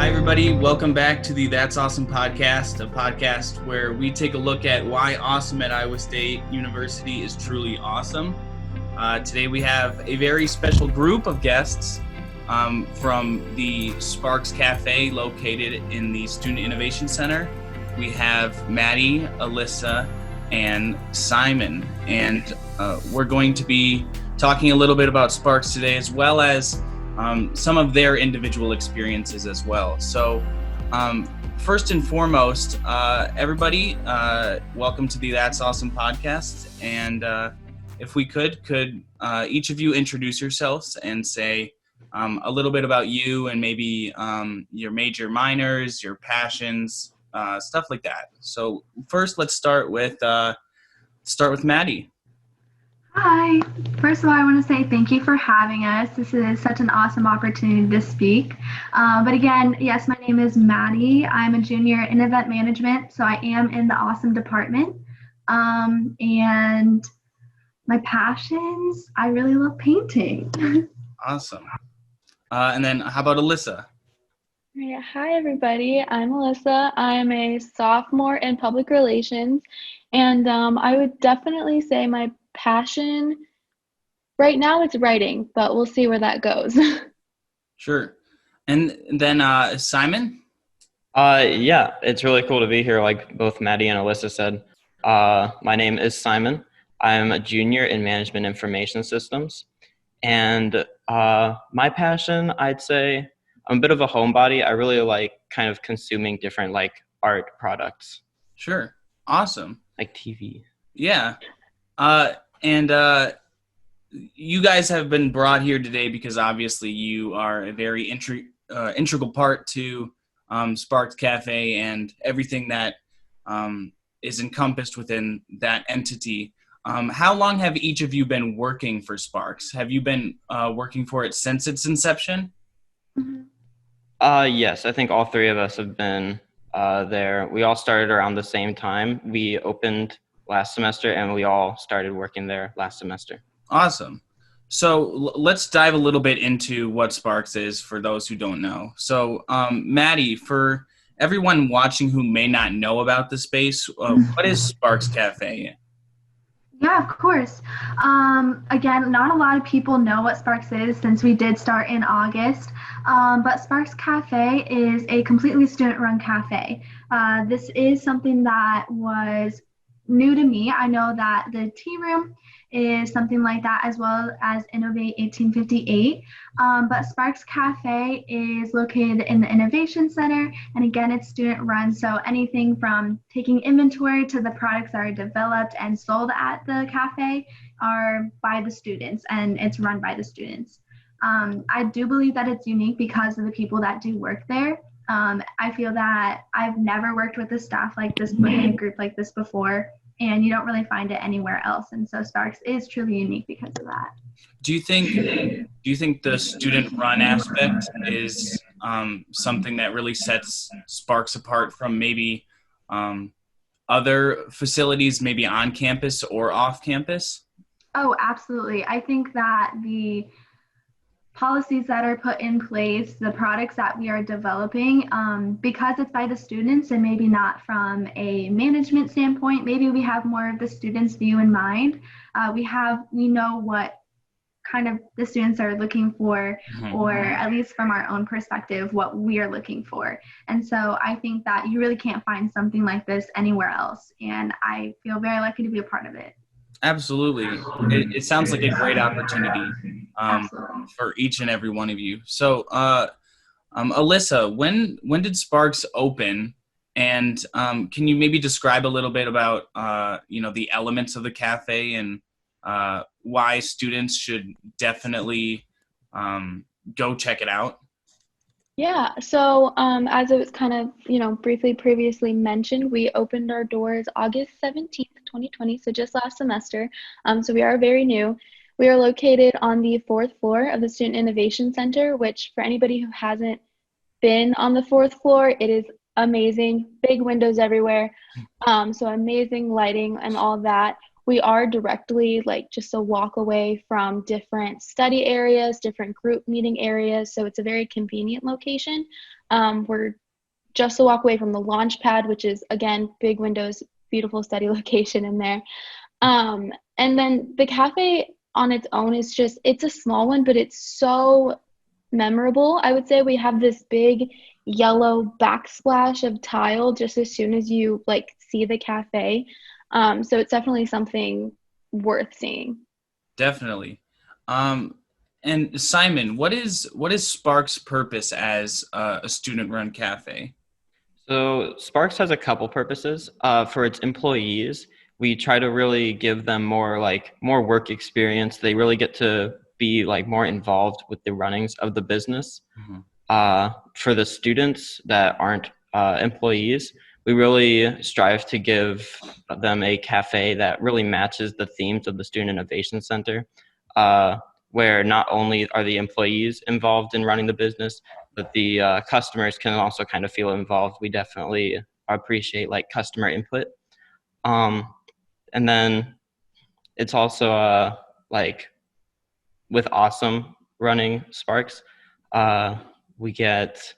Hi, everybody. Welcome back to the That's Awesome podcast, a podcast where we take a look at why awesome at Iowa State University is truly awesome. Today we have a very special group of guests from the SPARKS Cafe located in the Student Innovation Center. We have Maddy, Alyssa, and Simon, and we're going to be talking a little bit about SPARKS today, as well as some of their individual experiences as well. So first and foremost, everybody, welcome to the That's Awesome podcast. And if we could each of you introduce yourselves and say a little bit about you and maybe your major, minors, your passions, stuff like that. So first, let's start with Maddy. Hi. First of all, I want to say thank you for having us. This is such an awesome opportunity to speak. But again, yes, my name is Maddy. I'm a junior in event management, so I am in the awesome department. And my passions, I really love painting. Awesome. And then how about Alyssa? Yeah, hi, everybody. I'm Alyssa. I'm a sophomore in public relations, and I would definitely say my passion right now it's writing, but we'll see where that goes. Sure. And then Simon? Yeah, it's really cool to be here, like both Maddy and Alyssa said. My name is Simon. I'm a junior in management information systems. And my passion, I'd say, I'm a bit of a homebody. I really like kind of consuming different like art products. Sure. Awesome. Like TV. Yeah. And you guys have been brought here today because obviously you are a very integral part to SPARKS Cafe and everything that is encompassed within that entity. How long have each of you been working for SPARKS? Have you been working for it since its inception? Yes, I think all three of us have been there. We all started around the same time. We opened last semester and we all started working there last semester. Awesome. So let's dive a little bit into what SPARKS is for those who don't know. So Maddy, for everyone watching who may not know about the space, what is SPARKS Cafe? Yeah, of course. Again, not a lot of people know what SPARKS is since we did start in August, but SPARKS Cafe is a completely student-run cafe. This is something that was new to me. I know that the tea room is something like that, as well as Innovate 1858. But SPARKS Cafe is located in the Innovation Center, and again, it's student-run. So anything from taking inventory to the products that are developed and sold at the cafe are by the students, and it's run by the students. I do believe that it's unique because of the people that do work there. I feel that I've never worked with a staff like this, in a group like this before, and you don't really find it anywhere else. And so SPARKS is truly unique because of that. Do you think the student-run aspect is something that really sets SPARKS apart from maybe other facilities, maybe on campus or off campus? Oh, absolutely. I think that the policies that are put in place, the products that we are developing, because it's by the students and maybe not from a management standpoint, maybe we have more of the students' view in mind. We know what kind of the students are looking for, or at least from our own perspective, what we are looking for. And so I think that you really can't find something like this anywhere else. And I feel very lucky to be a part of it. Absolutely. It sounds like a great opportunity for each and every one of you. So, Alyssa, when did SPARKS open? And can you maybe describe a little bit about, the elements of the cafe and why students should definitely go check it out? Yeah, so as it was kind of, briefly previously mentioned, we opened our doors August 17th, 2020, so just last semester. So we are very new. We are located on the 4th floor of the Student Innovation Center, which for anybody who hasn't been on the 4th floor, it is amazing. Big windows everywhere, so amazing lighting and all that. we are directly like just a walk away from different study areas, different group meeting areas. So it's a very convenient location. We're just a walk away from the launch pad, which is, again, big windows, beautiful study location in there. And then the cafe on its own is just, it's a small one, but it's so memorable. I would say we have this big yellow backsplash of tile just as soon as you like see the cafe. So it's definitely something worth seeing. Definitely. And Simon, what is Sparks' purpose as a student-run cafe? So Sparks has a couple purposes. For its employees, we try to really give them more work experience. They really get to be like more involved with the runnings of the business. For the students that aren't employees, we really strive to give them a cafe that really matches the themes of the Student Innovation Center, where not only are the employees involved in running the business, but the customers can also kind of feel involved. We definitely appreciate like customer input. And then it's also like with Awesome running Sparks, we get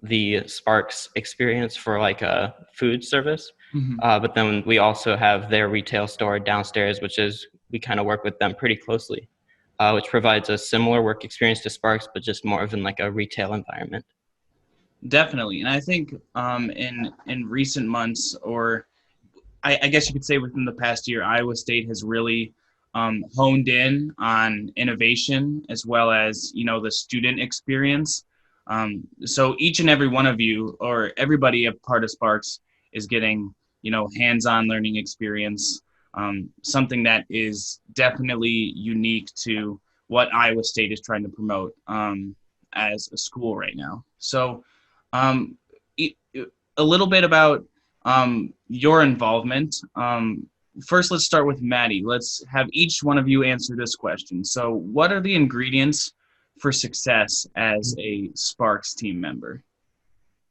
the Sparks experience for like a food service. But then we also have their retail store downstairs, we kind of work with them pretty closely, which provides a similar work experience to Sparks, but just more of in like a retail environment. Definitely. And I think in recent months, or I guess you could say within the past year, Iowa State has really honed in on innovation as well as, the student experience. So each and every one of you, or everybody a part of Sparks, is getting, hands-on learning experience, something that is definitely unique to what Iowa State is trying to promote as a school right now. So a little bit about your involvement. First, let's start with Maddy. Let's have each one of you answer this question. So what are the ingredients for success as a Sparks team member?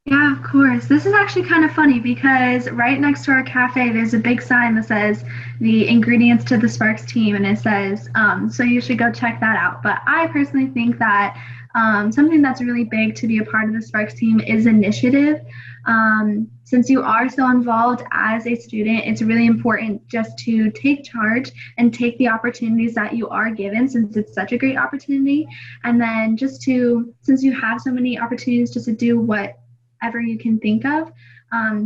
Yeah, of course. This is actually kind of funny because right next to our cafe, there's a big sign that says the ingredients to the Sparks team, and it says, so you should go check that out. But I personally think that something that's really big to be a part of the Sparks team is initiative. Since you are so involved as a student, it's really important just to take charge and take the opportunities that you are given, since it's such a great opportunity. And then since you have so many opportunities just to do whatever you can think of,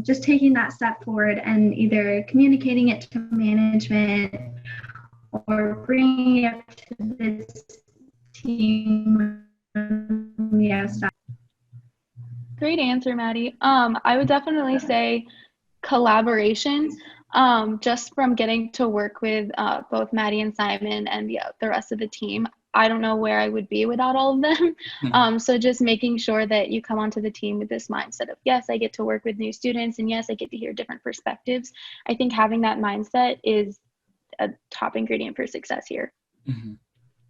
just taking that step forward and either communicating it to management or bringing it up to this team. Yes. Great answer, Maddy. I would definitely say collaboration. Just from getting to work with both Maddy and Simon and the rest of the team, I don't know where I would be without all of them. So just making sure that you come onto the team with this mindset of, yes, I get to work with new students, and yes, I get to hear different perspectives. I think having that mindset is a top ingredient for success here.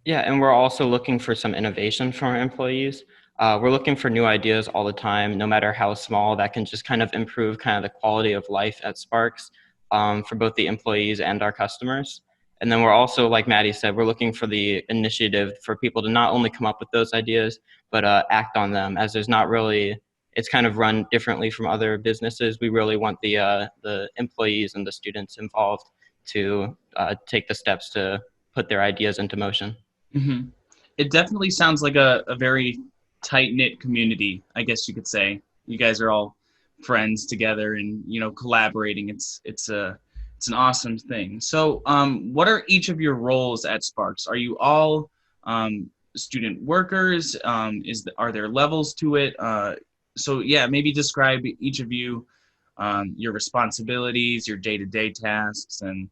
Yeah, and we're also looking for some innovation from our employees. We're looking for new ideas all the time, no matter how small, that can just kind of improve kind of the quality of life at Sparks for both the employees and our customers. And then we're also, like Maddy said, we're looking for the initiative for people to not only come up with those ideas, but act on them, as it's kind of run differently from other businesses. We really want the employees and the students involved to take the steps to put their ideas into motion. It definitely sounds like a very tight-knit community, I guess you could say. You guys are all friends together and, collaborating. It's an awesome thing. So what are each of your roles at Sparks? Are you all student workers? Are there levels to it? So yeah, maybe describe each of you, your responsibilities, your day-to-day tasks, and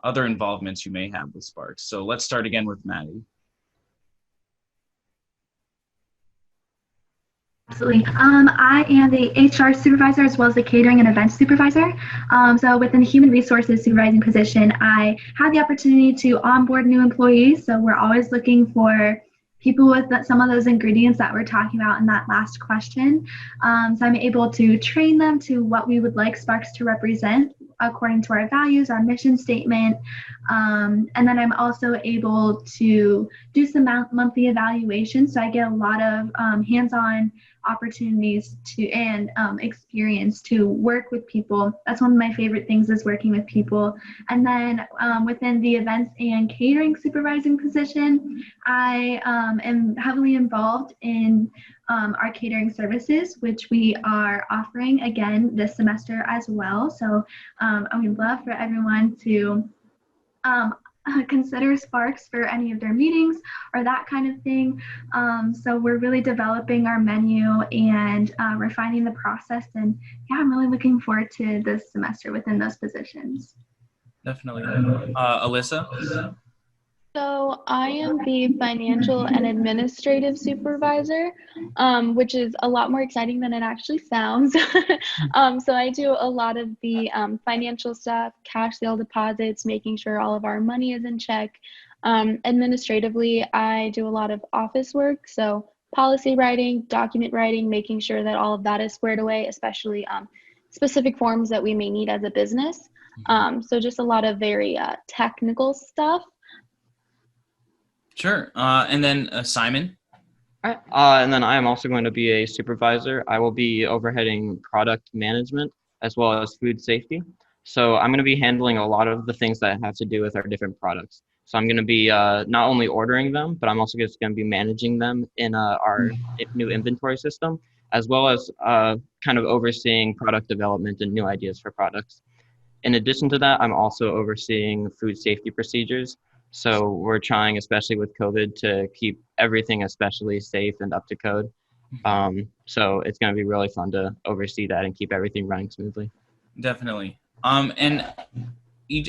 other involvements you may have with Sparks. So let's start again with Maddy. Absolutely. I am the HR supervisor as well as the catering and events supervisor. So within the human resources supervising position, I have the opportunity to onboard new employees. So we're always looking for people with some of those ingredients that we're talking about in that last question. So I'm able to train them to what we would like Sparks to represent according to our values, our mission statement. And then I'm also able to do some monthly evaluations. So I get a lot of hands-on opportunities and experience to work with people. That's one of my favorite things, is working with people. And then within the events and catering supervising position, I am heavily involved in our catering services, which we are offering again this semester as well. So I would love for everyone to consider Sparks for any of their meetings or that kind of thing. So we're really developing our menu and refining the process. And yeah, I'm really looking forward to this semester within those positions. Definitely. Alyssa? So I am the financial and administrative supervisor, which is a lot more exciting than it actually sounds. So I do a lot of the financial stuff, cash sale deposits, making sure all of our money is in check. Administratively, I do a lot of office work, so policy writing, document writing, making sure that all of that is squared away, especially specific forms that we may need as a business. So just a lot of very technical stuff. Sure. And then Simon? All right. And then I am also going to be a supervisor. I will be overheading product management as well as food safety. So I'm going to be handling a lot of the things that have to do with our different products. So I'm going to be not only ordering them, but I'm also just going to be managing them in our new inventory system, as well as kind of overseeing product development and new ideas for products. In addition to that, I'm also overseeing food safety procedures. So we're trying, especially with COVID, to keep everything especially safe and up to code. So it's going to be really fun to oversee that and keep everything running smoothly. Definitely. And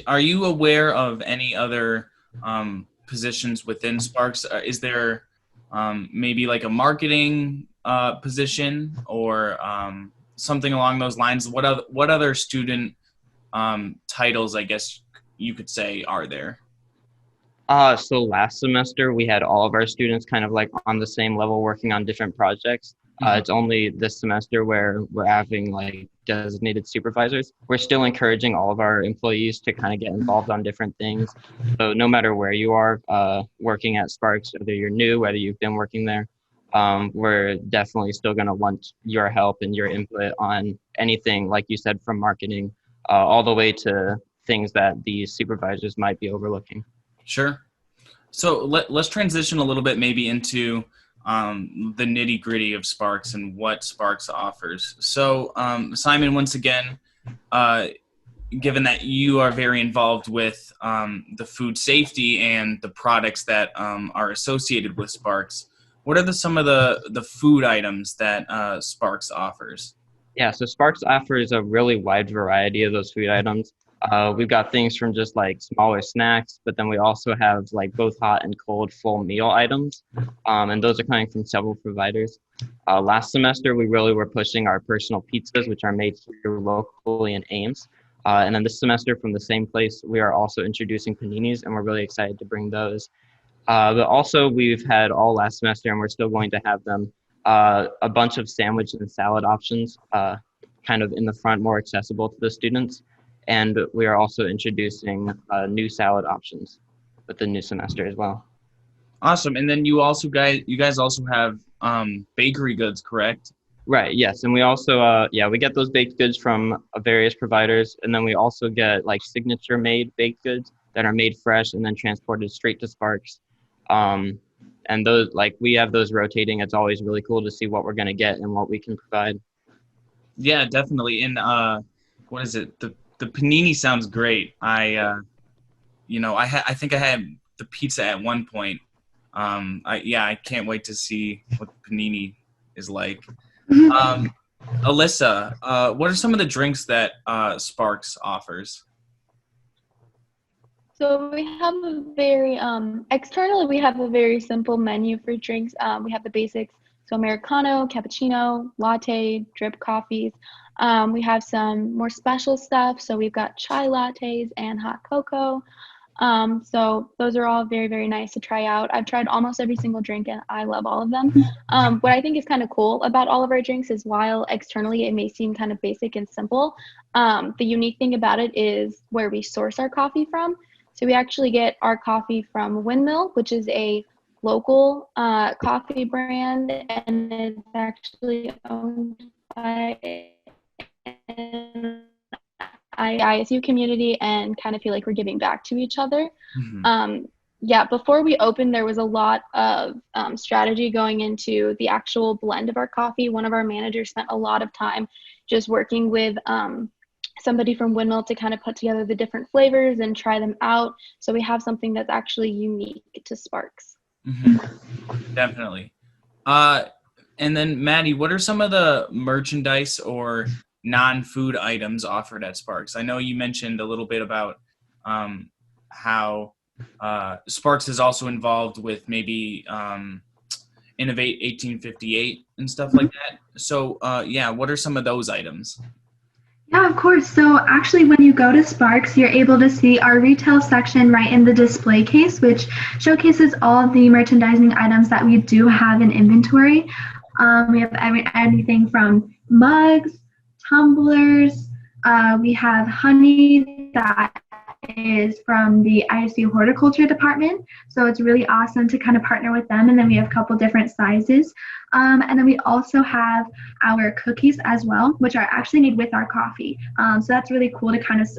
are you aware of any other positions within Sparks? Is there maybe like a marketing position or something along those lines? What other student titles, I guess you could say, are there? So last semester we had all of our students kind of like on the same level working on different projects. It's only this semester where we're having like designated supervisors. We're still encouraging all of our employees to kind of get involved on different things. So no matter where you are working at Sparks, whether you're new, whether you've been working there, we're definitely still going to want your help and your input on anything, like you said, from marketing all the way to things that these supervisors might be overlooking. Sure. So let's transition a little bit maybe into the nitty gritty of Sparks and what Sparks offers. So Simon, once again, given that you are very involved with the food safety and the products that are associated with Sparks, what are some of the food items that Sparks offers? Yeah, so Sparks offers a really wide variety of those food items. We've got things from just like smaller snacks, but then we also have like both hot and cold full meal items. And those are coming from several providers. Last semester, we really were pushing our personal pizzas, which are made here locally in Ames. And then this semester from the same place, we are also introducing paninis, and we're really excited to bring those. But also we've had all last semester, and we're still going to have them, a bunch of sandwich and salad options kind of in the front, more accessible to the students. And we are also introducing new salad options with the new semester as well. Awesome. And then you guys also have bakery goods, correct? Right. Yes. And we also, we get those baked goods from various providers. And then we also get like signature made baked goods that are made fresh and then transported straight to Sparks. And those, like, we have those rotating. It's always really cool to see what we're going to get and what we can provide. Yeah, definitely. And what is it? The panini sounds great. I think I had the pizza at one point. I can't wait to see what the panini is like. Alyssa, what are some of the drinks that Sparks offers? So we have a very, externally we have a very simple menu for drinks. We have the basics, so Americano, cappuccino, latte, drip coffees. We have some more special stuff. So we've got chai lattes and hot cocoa. So those are all very, very nice to try out. I've tried almost every single drink and I love all of them. What I think is kind of cool about all of our drinks is while externally it may seem kind of basic and simple, the unique thing about it is where we source our coffee from. So we actually get our coffee from Windmill, which is a local coffee brand, and it's actually owned by ISU community, and kind of feel like we're giving back to each other. Yeah, before we opened, there was a lot of strategy going into the actual blend of our coffee. One of our managers spent a lot of time just working with somebody from Windmill to kind of put together the different flavors and try them out. So we have something that's actually unique to Sparks. Definitely. And then Maddy, what are some of the merchandise or non-food items offered at Sparks? I know you mentioned a little bit about how Sparks is also involved with maybe Innovate 1858 and stuff like that. So yeah, what are some of those items? Yeah, of course. So actually, when you go to Sparks, you're able to see our retail section right in the display case, which showcases all of the merchandising items that we do have in inventory. We have anything from mugs, tumblers. We have honey that is from the ISU horticulture department. So it's really awesome to kind of partner with them. And then we have a couple different sizes. And then we also have our cookies as well, which are actually made with our coffee. So that's really cool to kind of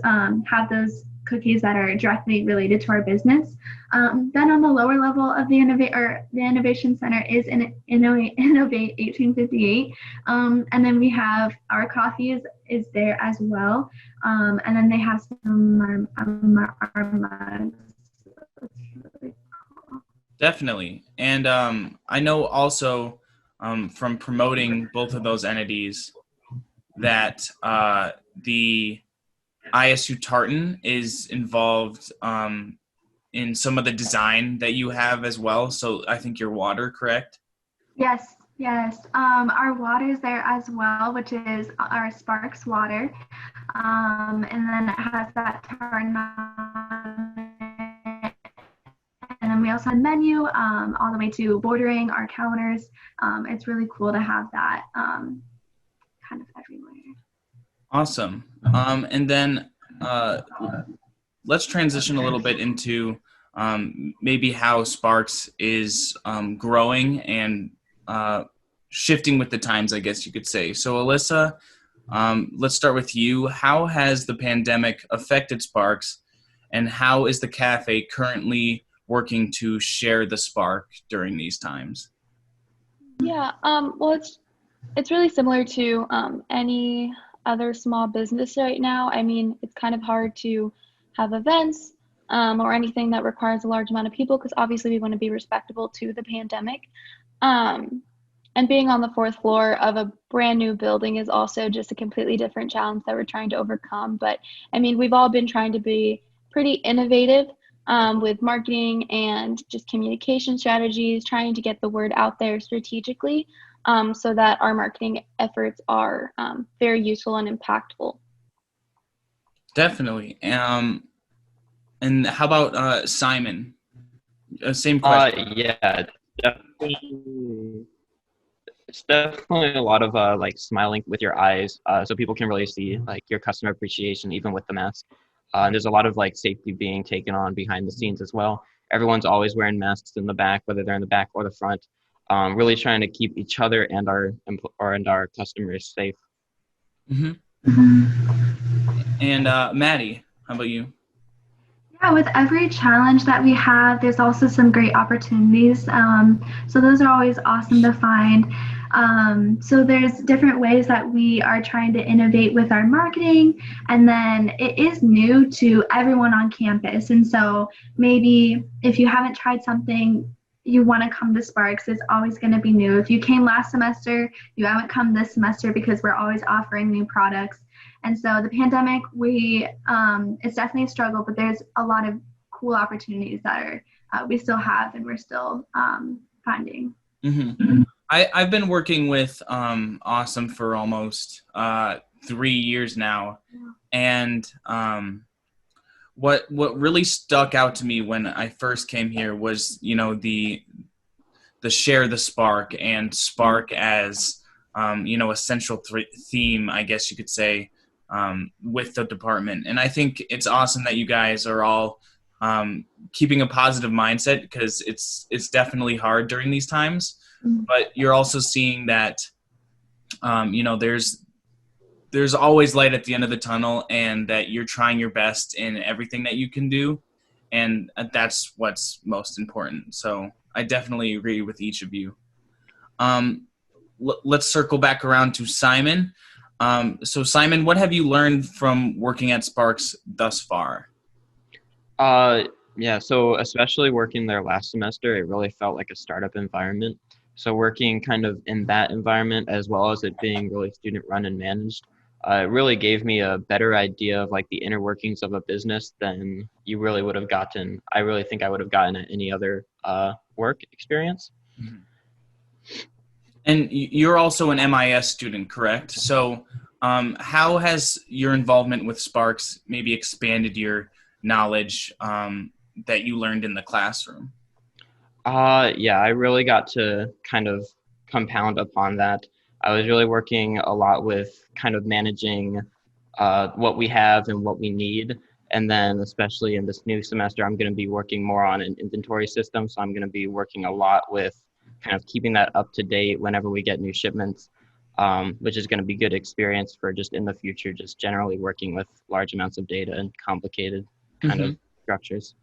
have those cookies that are directly related to our business. Then on the lower level of the Innovation Center is Innovate 1858. And then we have our coffee is there as well. And then they have some our mugs. Really cool. Definitely. And I know also from promoting both of those entities that the ISU Tartan is involved in some of the design that you have as well. So I think your water, correct? Yes. Our water is there as well, which is our Sparks water. And then it has that tartan on it. And then we also have a menu all the way to bordering our counters. It's really cool to have that kind of everywhere. Awesome. And then let's transition a little bit into maybe how Sparks is growing and shifting with the times, I guess you could say. So Alyssa, let's start with you. How has the pandemic affected Sparks, and how is the cafe currently working to share the spark during these times? Yeah, well, it's really similar to any other small business right now. I mean, it's kind of hard to have events or anything that requires a large amount of people, because obviously we want to be respectable to the pandemic. And being on the fourth floor of a brand new building is also just a completely different challenge that we're trying to overcome. But I mean, we've all been trying to be pretty innovative with marketing and just communication strategies, trying to get the word out there strategically so that our marketing efforts are very useful and impactful. Definitely. And how about Simon? Same question. Yeah, definitely. It's definitely a lot of like smiling with your eyes, so people can really see like your customer appreciation even with the mask. And there's a lot of like safety being taken on behind the scenes as well. Everyone's always wearing masks in the back, whether they're in the back or the front. Really trying to keep each other and our customers safe. Mm-hmm. And Maddy, how about you? Yeah, with every challenge that we have, there's also some great opportunities. So those are always awesome to find. So there's different ways that we are trying to innovate with our marketing, and then it is new to everyone on campus. And so maybe if you haven't tried something, you want to come to Sparks, it's always going to be new. If you came last semester, you haven't come this semester, because we're always offering new products. And so the pandemic, it's definitely a struggle, but there's a lot of cool opportunities that we still have and we're still finding. Mm-hmm. I've been working with Awesome for almost 3 years now, and what really stuck out to me when I first came here was, the share the spark and spark as, a central theme, I guess you could say, with the department. And I think it's awesome that you guys are all keeping a positive mindset, because it's definitely hard during these times. But you're also seeing that, there's always light at the end of the tunnel, and that you're trying your best in everything that you can do. And that's what's most important. So I definitely agree with each of you. Let's circle back around to Simon. So Simon, what have you learned from working at Sparks thus far? Yeah, so especially working there last semester, it really felt like a startup environment. So working kind of in that environment, as well as it being really student run and managed, it really gave me a better idea of like the inner workings of a business than you really would have gotten. I really think I would have gotten at any other work experience. And you're also an MIS student, correct? So how has your involvement with Sparks maybe expanded your knowledge that you learned in the classroom? Yeah, I really got to kind of compound upon that. I was really working a lot with kind of managing what we have and what we need. And then especially in this new semester, I'm going to be working more on an inventory system. So I'm going to be working a lot with kind of keeping that up to date whenever we get new shipments, which is going to be good experience for just in the future, just generally working with large amounts of data and complicated kind of structures.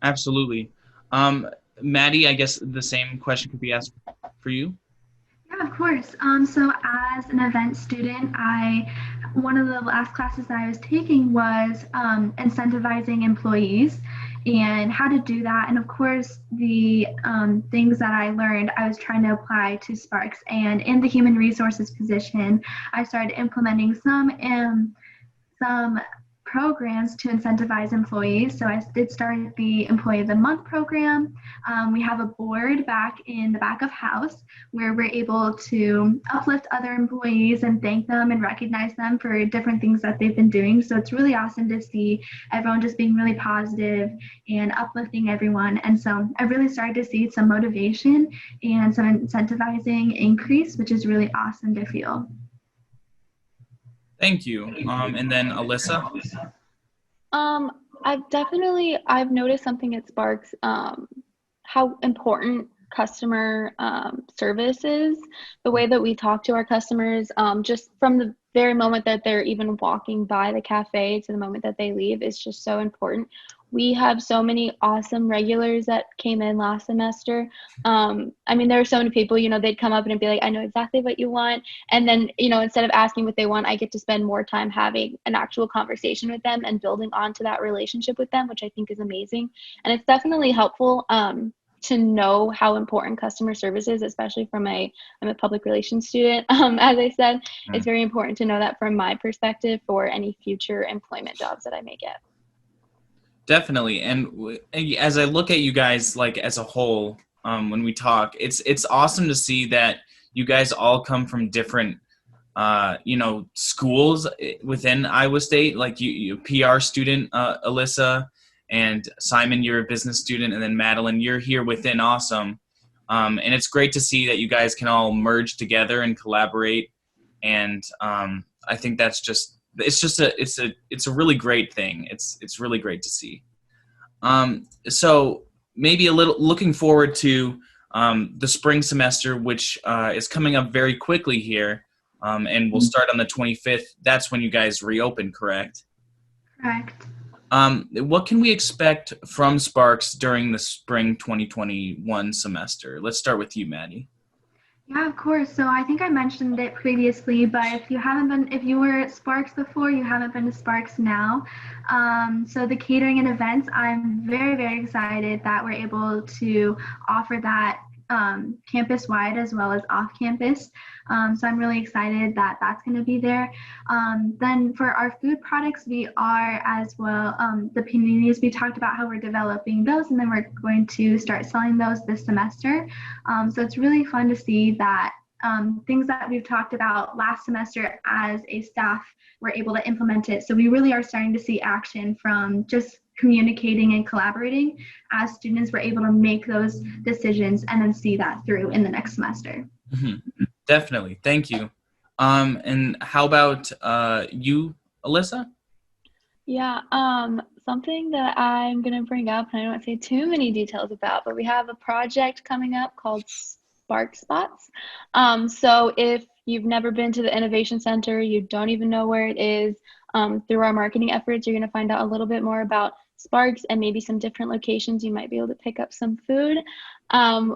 Absolutely. Maddy, I guess the same question could be asked for you. Yeah, of course. So as an event student, one of the last classes that I was taking was incentivizing employees and how to do that. And of course, the things that I learned, I was trying to apply to Sparks. And in the human resources position, I started implementing some programs to incentivize employees. So I did start the Employee of the Month program. We have a board back in the back of house where we're able to uplift other employees and thank them and recognize them for different things that they've been doing. So it's really awesome to see everyone just being really positive and uplifting everyone. And so I really started to see some motivation and some incentivizing increase, which is really awesome to feel. Thank you. And then Alyssa? I've noticed something at Sparks, how important customer service is. The way that we talk to our customers, just from the very moment that they're even walking by the cafe to the moment that they leave, is just so important. We have so many awesome regulars that came in last semester. There are so many people, they'd come up and be like, I know exactly what you want. And then, instead of asking what they want, I get to spend more time having an actual conversation with them and building onto that relationship with them, which I think is amazing. And it's definitely helpful to know how important customer service is, especially I'm a public relations student. As I said, It's very important to know that from my perspective for any future employment jobs that I may get. Definitely. And as I look at you guys, like as a whole, when we talk, it's awesome to see that you guys all come from different, schools within Iowa State. Like you PR student, Alyssa, and Simon, you're a business student, and then Madeleine, you're here within Awesome. And it's great to see that you guys can all merge together and collaborate. And I think that's it's a really great thing. It's really great to see. So maybe a little looking forward to the spring semester, which is coming up very quickly here, and we'll start on the 25th. That's when you guys reopen, correct? Correct. What can we expect from Sparks during the spring 2021 semester? Let's start with you, Maddy. Yeah, of course. So I think I mentioned it previously, but if you were at Sparks before, you haven't been to Sparks now. So the catering and events, I'm very, very excited that we're able to offer that campus-wide as well as off-campus. So I'm really excited that that's going to be there. Then for our food products, we are as well, the paninis, we talked about how we're developing those, and then we're going to start selling those this semester. So it's really fun to see that things that we've talked about last semester as a staff, we're able to implement it. So we really are starting to see action from just communicating and collaborating, as students were able to make those decisions and then see that through in the next semester. Definitely. Thank you. And how about you, Alyssa? Yeah, something that I'm gonna bring up, and I don't want to say too many details about, but we have a project coming up called Spark Spots. So if you've never been to the Innovation Center, you don't even know where it is, through our marketing efforts, you're gonna find out a little bit more about Sparks and maybe some different locations. You might be able to pick up some food,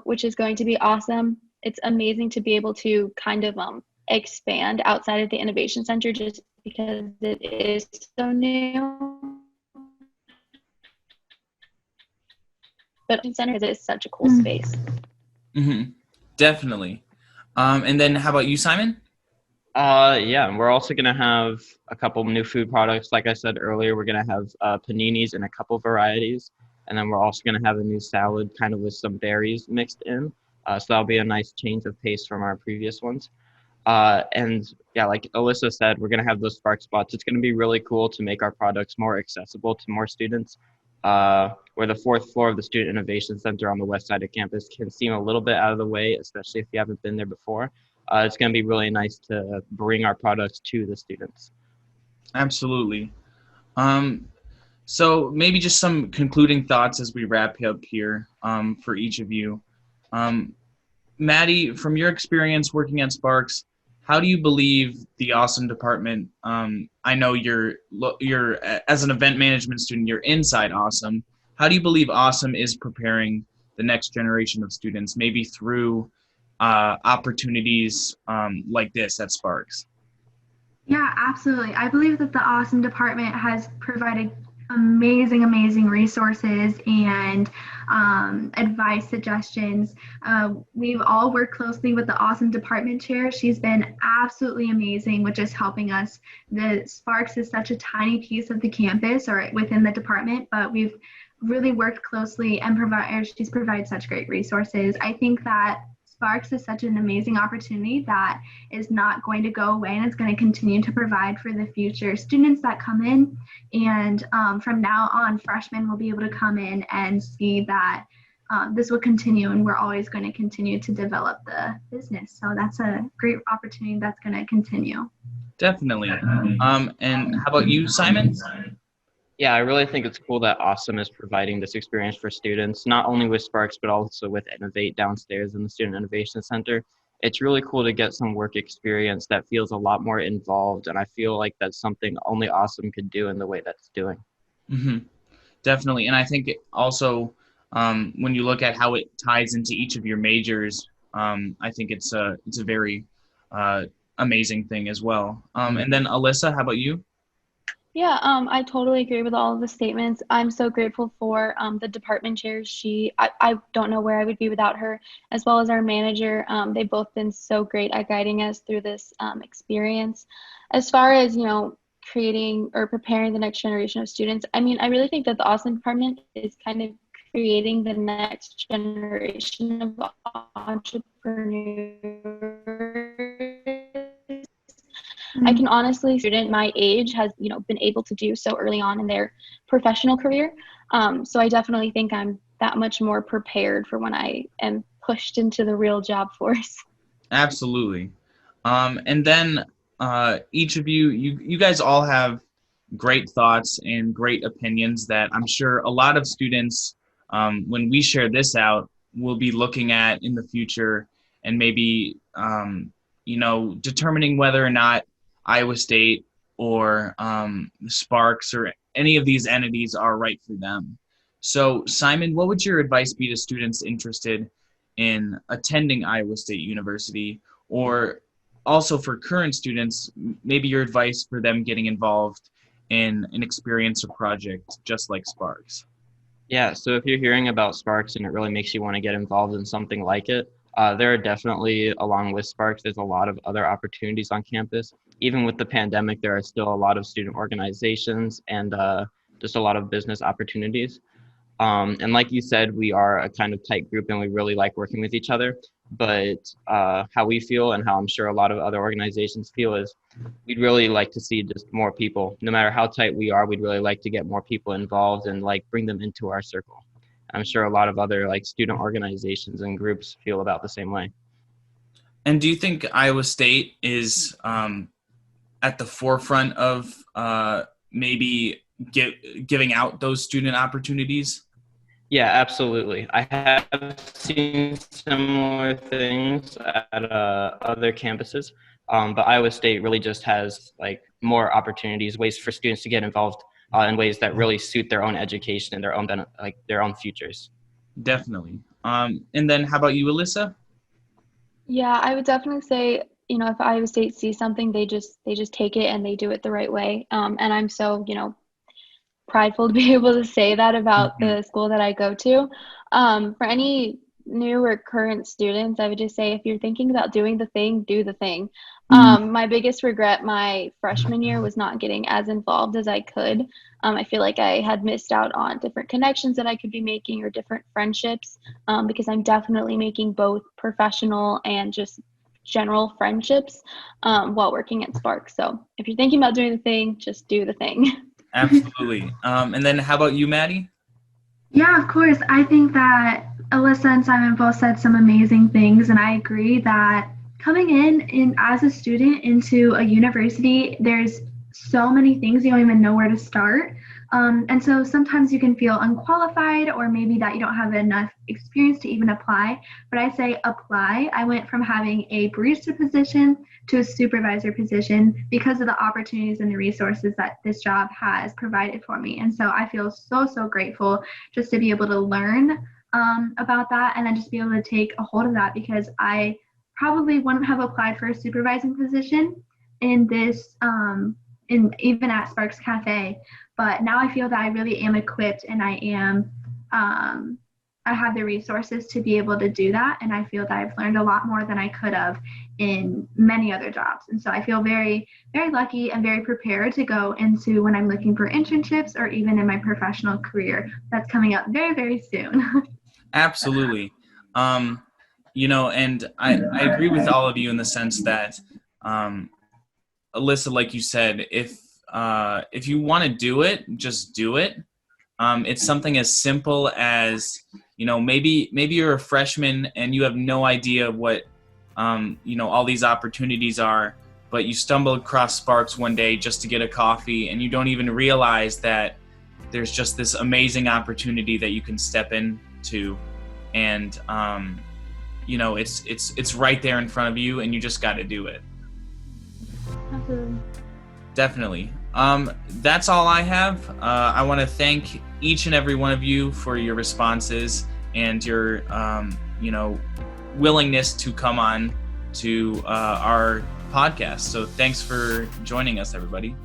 which is going to be awesome. It's amazing to be able to kind of expand outside of the Innovation Center just because it is so new. But Center is such a cool space. Definitely. And then how about you, Simon? Yeah, we're also going to have a couple new food products. Like I said earlier, we're going to have paninis in a couple varieties. And then we're also going to have a new salad kind of with some berries mixed in. So that'll be a nice change of pace from our previous ones. And yeah, like Alyssa said, we're going to have those Spark Spots. It's going to be really cool to make our products more accessible to more students. Where the fourth floor of the Student Innovation Center on the west side of campus can seem a little bit out of the way, especially if you haven't been there before. It's going to be really nice to bring our products to the students. Absolutely. So maybe just some concluding thoughts as we wrap up here for each of you. Maddy, from your experience working at Sparks, how do you believe the Awesome department, I know you're as an event management student, you're inside Awesome. How do you believe Awesome is preparing the next generation of students, maybe through opportunities like this at Sparks? Yeah, absolutely. I believe that the Awesome department has provided amazing resources and advice, suggestions. We've all worked closely with the Awesome department chair. She's been absolutely amazing with just helping us. The Sparks is such a tiny piece of the campus or within the department, but we've really worked closely and she's provided such great resources. I think that Sparks is such an amazing opportunity that is not going to go away, and it's going to continue to provide for the future students that come in. And from now on, freshmen will be able to come in and see that this will continue, and we're always going to continue to develop the business. So that's a great opportunity that's going to continue. Definitely. And how about you, Simon? Yeah, I really think it's cool that Awesome is providing this experience for students, not only with Sparks, but also with Innovate downstairs in the Student Innovation Center. It's really cool to get some work experience that feels a lot more involved, and I feel like that's something only Awesome could do in the way that it's doing. Definitely. And I think also when you look at how it ties into each of your majors, I think it's a very amazing thing as well. And then Alyssa, how about you? Yeah, I totally agree with all of the statements. I'm so grateful for the department chair. I don't know where I would be without her, as well as our manager. They've both been so great at guiding us through this experience. As far as, creating or preparing the next generation of students, I mean, I really think that the Awesome department is kind of creating the next generation of entrepreneurs. I can honestly, a student my age has, been able to do so early on in their professional career. So I definitely think I'm that much more prepared for when I am pushed into the real job force. Absolutely. And then each of you guys all have great thoughts and great opinions that I'm sure a lot of students, when we share this out, will be looking at in the future and maybe, determining whether or not Iowa State or Sparks or any of these entities are right for them. So, Simon, what would your advice be to students interested in attending Iowa State University, or also for current students, maybe your advice for them getting involved in an experience or project just like Sparks? Yeah, so if you're hearing about Sparks and it really makes you want to get involved in something like it, there are definitely, along with Sparks, there's a lot of other opportunities on campus. Even with the pandemic, there are still a lot of student organizations and just a lot of business opportunities. And like you said, we are a kind of tight group and we really like working with each other. But how we feel and how I'm sure a lot of other organizations feel is we'd really like to see just more people. No matter how tight we are, we'd really like to get more people involved and like bring them into our circle. I'm sure a lot of other like student organizations and groups feel about the same way. And do you think Iowa State is at the forefront of maybe giving out those student opportunities? Yeah, absolutely. I have seen similar things at other campuses, but Iowa State really just has like more opportunities, ways for students to get involved in ways that really suit their own education and their own futures. Definitely. And then how about you, Alyssa? Yeah, I would definitely say, if Iowa State sees something, they just take it and they do it the right way. And I'm so, prideful to be able to say that about the school that I go to. For any new or current students, I would just say if you're thinking about doing the thing, do the thing. My biggest regret my freshman year was not getting as involved as I could. I feel like I had missed out on different connections that I could be making or different friendships, because I'm definitely making both professional and just general friendships while working at Sparks. So if you're thinking about doing the thing, just do the thing. Absolutely. And then how about you, Maddy? Yeah, of course. I think that Alyssa and Simon both said some amazing things, and I agree that coming in as a student into a university, there's so many things you don't even know where to start. And so sometimes you can feel unqualified, or maybe that you don't have enough experience to even apply. But I say apply. I went from having a barista position to a supervisor position because of the opportunities and the resources that this job has provided for me. And so I feel so, so grateful just to be able to learn about that, and then just be able to take a hold of that, because I probably wouldn't have applied for a supervising position in this, even at Sparks Cafe. But now I feel that I really am equipped, and I have the resources to be able to do that. And I feel that I've learned a lot more than I could have in many other jobs. And so I feel very, very lucky and very prepared to go into when I'm looking for internships, or even in my professional career that's coming up very, very soon. Absolutely. And I agree with all of you in the sense that, Alyssa, like you said, if you want to do it, just do it. It's something as simple as, maybe you're a freshman and you have no idea what, all these opportunities are, but you stumble across Sparks one day just to get a coffee, and you don't even realize that there's just this amazing opportunity that you can step into, and it's right there in front of you, and you just got to do it. Absolutely. Definitely. That's all I have. I want to thank each and every one of you for your responses and your, willingness to come on to our podcast. So thanks for joining us, everybody.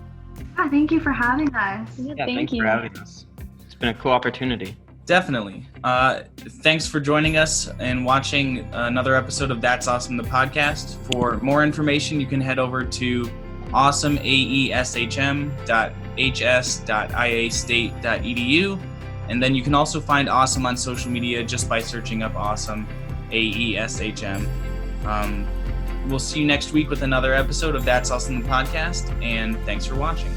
Yeah, thank you for having us. Yeah, Thanks you for having us. It's been a cool opportunity. Definitely. Thanks for joining us and watching another episode of That's Awesome, the podcast. For more information, you can head over to awesehm.hs.iastate.edu. And then you can also find Awesome on social media just by searching up Awesome AESHM. We'll see you next week with another episode of That's Awesome, the podcast, and thanks for watching.